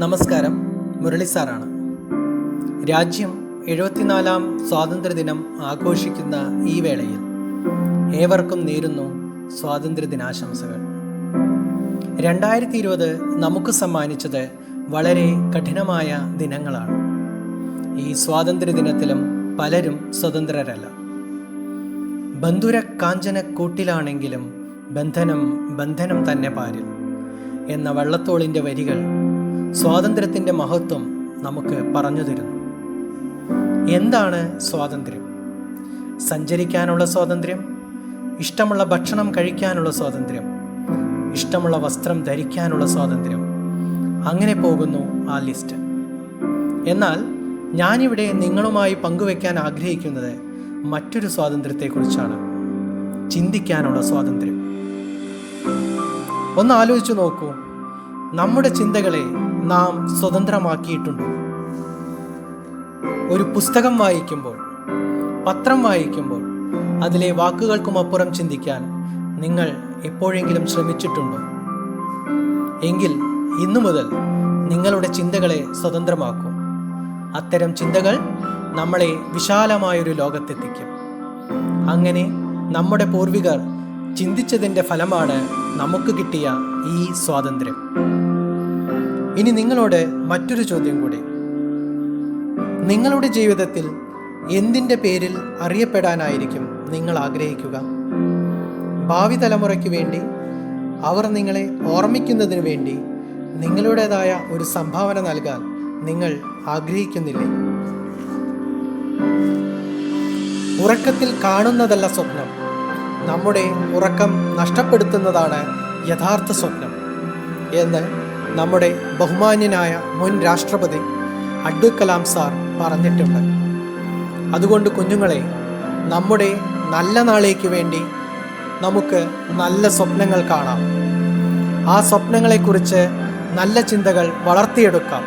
നമസ്കാരം, മുരളി സാറാണ്. രാജ്യം 74-ാം സ്വാതന്ത്ര്യദിനം ആഘോഷിക്കുന്ന ഈ വേളയിൽ ഏവർക്കും നേരുന്നു സ്വാതന്ത്ര്യദിനാശംസകൾ. 2020 നമുക്ക് സമ്മാനിച്ചത് വളരെ കഠിനമായ ദിനങ്ങളാണ്. ഈ സ്വാതന്ത്ര്യദിനത്തിലും പലരും സ്വതന്ത്രരല്ല. ബന്ധുര കാഞ്ചന കൂട്ടിലാണെങ്കിലും ബന്ധനം തന്നെ പാരിൽ എന്ന വള്ളത്തോളിൻ്റെ വരികൾ സ്വാതന്ത്ര്യത്തിൻ്റെ മഹത്വം നമുക്ക് പറഞ്ഞു തരുന്നു. എന്താണ് സ്വാതന്ത്ര്യം? സഞ്ചരിക്കാനുള്ള സ്വാതന്ത്ര്യം, ഇഷ്ടമുള്ള ഭക്ഷണം കഴിക്കാനുള്ള സ്വാതന്ത്ര്യം, ഇഷ്ടമുള്ള വസ്ത്രം ധരിക്കാനുള്ള സ്വാതന്ത്ര്യം, അങ്ങനെ പോകുന്നു ആ ലിസ്റ്റ്. എന്നാൽ ഞാനിവിടെ നിങ്ങളുമായി പങ്കുവെക്കാൻ ആഗ്രഹിക്കുന്നത് മറ്റൊരു സ്വാതന്ത്ര്യത്തെക്കുറിച്ചാണ്. ചിന്തിക്കാനുള്ള സ്വാതന്ത്ര്യം. ഒന്ന് ആലോചിച്ചു നോക്കൂ, നമ്മുടെ ചിന്തകളെ നാം സ്വതന്ത്രമാക്കിയിട്ടുണ്ടോ? ഒരു പുസ്തകം വായിക്കുമ്പോൾ, പത്രം വായിക്കുമ്പോൾ അതിലെ വാക്കുകൾക്കുമപ്പുറം ചിന്തിക്കാൻ നിങ്ങൾ എപ്പോഴെങ്കിലും ശ്രമിച്ചിട്ടുണ്ടോ? എങ്കിൽ ഇന്നു മുതൽ നിങ്ങളുടെ ചിന്തകളെ സ്വതന്ത്രമാക്കൂ. അത്തരം ചിന്തകൾ നമ്മളെ വിശാലമായൊരു ലോകത്തെത്തിക്കും. അങ്ങനെ നമ്മുടെ പൂർവികർ ചിന്തിച്ചതിൻ്റെ ഫലമാണ് നമുക്ക് കിട്ടിയ ഈ സ്വാതന്ത്ര്യം. ഇനി നിങ്ങളോട് മറ്റൊരു ചോദ്യം കൂടി. നിങ്ങളുടെ ജീവിതത്തിൽ എന്തിൻ്റെ പേരിൽ അറിയപ്പെടാനായിരിക്കും നിങ്ങൾ ആഗ്രഹിക്കുക? ഭാവി തലമുറയ്ക്ക് വേണ്ടി, അവർ നിങ്ങളെ ഓർമ്മിക്കുന്നതിന് വേണ്ടി നിങ്ങളുടേതായ ഒരു സംഭാവന നൽകാൻ നിങ്ങൾ ആഗ്രഹിക്കുന്നില്ലേ? ഉറക്കത്തിൽ കാണുന്നതല്ല സ്വപ്നം, നമ്മുടെ ഉറക്കം നഷ്ടപ്പെടുത്തുന്നതാണ് യഥാർത്ഥ സ്വപ്നം എന്ന് നമ്മുടെ ബഹുമാന്യനായ മുൻ രാഷ്ട്രപതി അബ്ദുൽ കലാം സാർ പറഞ്ഞിട്ടുണ്ട്. അതുകൊണ്ട് കുഞ്ഞുങ്ങളെ, നമ്മുടെ നല്ല നാളേക്ക് വേണ്ടി നമുക്ക് നല്ല സ്വപ്നങ്ങൾ കാണാം. ആ സ്വപ്നങ്ങളെക്കുറിച്ച് നല്ല ചിന്തകൾ വളർത്തിയെടുക്കാം.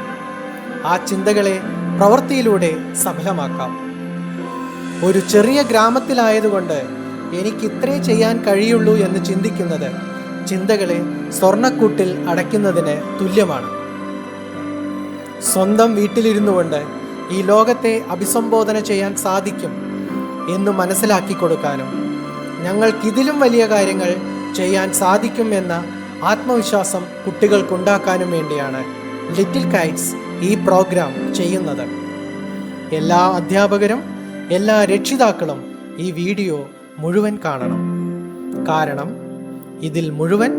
ആ ചിന്തകളെ പ്രവൃത്തിയിലൂടെ സഫലമാക്കാം. ഒരു ചെറിയ ഗ്രാമത്തിലായതുകൊണ്ട് എനിക്ക് ഇത്രേ ചെയ്യാൻ കഴിയുള്ളൂ എന്ന് ചിന്തിക്കുന്നത് ചിന്തകളെ സ്വർണ്ണക്കൂട്ടിൽ അടയ്ക്കുന്നതിന് തുല്യമാണ്. സ്വന്തം വീട്ടിലിരുന്നു കൊണ്ട് ഈ ലോകത്തെ അഭിസംബോധന ചെയ്യാൻ സാധിക്കും എന്ന് മനസ്സിലാക്കി കൊടുക്കാനും ഞങ്ങൾക്കിതിലും വലിയ കാര്യങ്ങൾ ചെയ്യാൻ സാധിക്കും എന്ന ആത്മവിശ്വാസം കുട്ടികൾക്കുണ്ടാക്കാനും വേണ്ടിയാണ് ലിറ്റിൽ കൈറ്റ്സ് ഈ പ്രോഗ്രാം ചെയ്യുന്നത്. എല്ലാ അധ്യാപകരും എല്ലാ രക്ഷിതാക്കളും ഈ വീഡിയോ മുഴുവൻ കാണണം. കാരണം ഇതിൽ മുഴുവൻ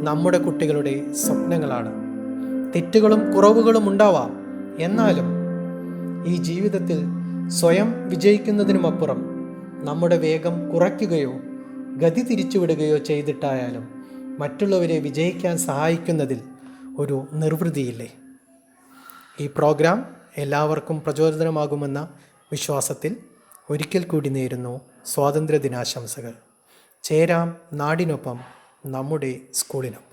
നമ്മുടെ കുട്ടികളുടെ സ്വപ്നങ്ങളാണ്. തെറ്റുകളും കുറവുകളും ഉണ്ടാവാം, എന്നാലും ഈ ജീവിതത്തിൽ സ്വയം വിജയിക്കുന്നതിനുമപ്പുറം നമ്മുടെ വേഗം കുറയ്ക്കുകയോ ഗതി തിരിച്ചുവിടുകയോ ചെയ്തിട്ടായാലും മറ്റുള്ളവരെ വിജയിക്കാൻ സഹായിക്കുന്നതിൽ ഒരു നിർവൃതിയില്ലേ? ഈ പ്രോഗ്രാം എല്ലാവർക്കും പ്രചോദനമാകുമെന്ന വിശ്വാസത്തിൽ ഒരിക്കൽ കൂടി നേരുന്നു സ്വാതന്ത്ര്യദിനാശംസകൾ. ചേരാം നാടിനൊപ്പം, നമ്മുടെ സ്കൂളിനും.